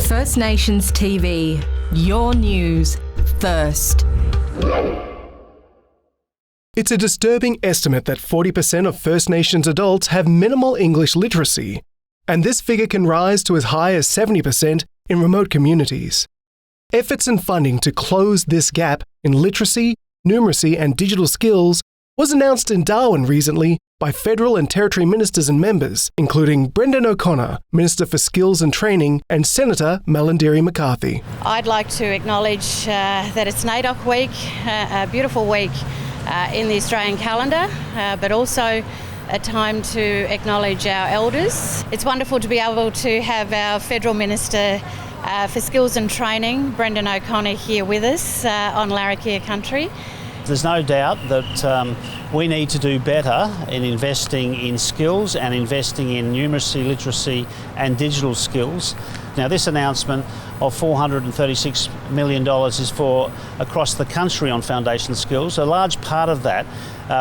First Nations TV, your news first. It's a disturbing estimate that 40% of First Nations adults have minimal English literacy, and this figure can rise to as high as 70% in remote communities. Efforts and funding to close this gap in literacy, numeracy and digital skills was announced in Darwin recently by federal and territory ministers and members, including Brendan O'Connor, Minister for Skills and Training, and Senator Malarndirri McCarthy. I'd like to acknowledge that it's NAIDOC Week, a beautiful week in the Australian calendar, but also a time to acknowledge our elders. It's wonderful to be able to have our Federal Minister for Skills and Training, Brendan O'Connor, here with us on Larrakia country. There's no doubt that we need to do better in investing in skills and investing in numeracy, literacy and digital skills. Now, this announcement of $436 million is for across the country on foundation skills. A large part of that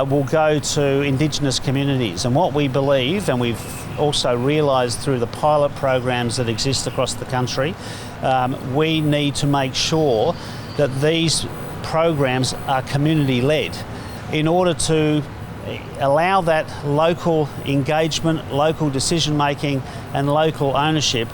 will go to Indigenous communities, and what we believe, and we've also realised through the pilot programs that exist across the country, we need to make sure that these programs are community-led in order to allow that local engagement, local decision-making and local ownership,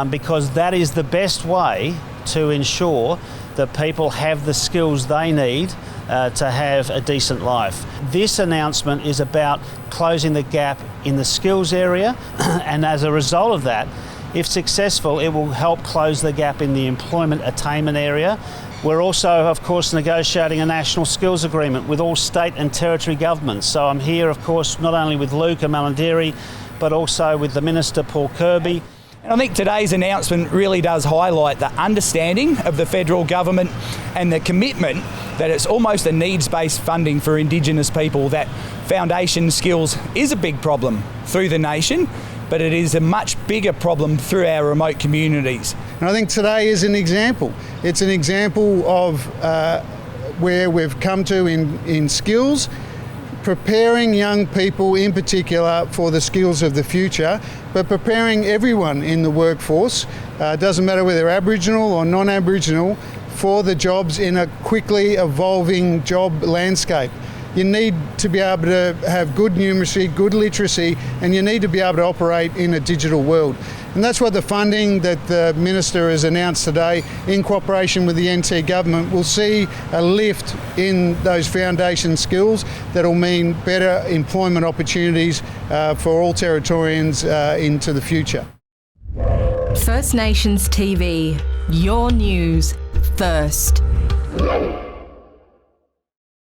because that is the best way to ensure that people have the skills they need to have a decent life. This announcement is about closing the gap in the skills area, and as a result of that, if successful, it will help close the gap in the employment attainment area. We're also, of course, negotiating a national skills agreement with all state and territory governments. So I'm here, of course, not only with Luke and Malarndirri, but also with the Minister, Paul Kirby. And I think today's announcement really does highlight the understanding of the federal government and the commitment that it's almost a needs-based funding for Indigenous people, that foundation skills is a big problem through the nation, but it is a much bigger problem through our remote communities. And I think today is an example. It's an example of where we've come to in skills, preparing young people in particular for the skills of the future, but preparing everyone in the workforce, doesn't matter whether Aboriginal or non-Aboriginal, for the jobs in a quickly evolving job landscape. You need to be able to have good numeracy, good literacy, and you need to be able to operate in a digital world. And that's what the funding that the Minister has announced today, in cooperation with the NT Government, will see a lift in those foundation skills that will mean better employment opportunities for all Territorians into the future. First Nations TV, your news first.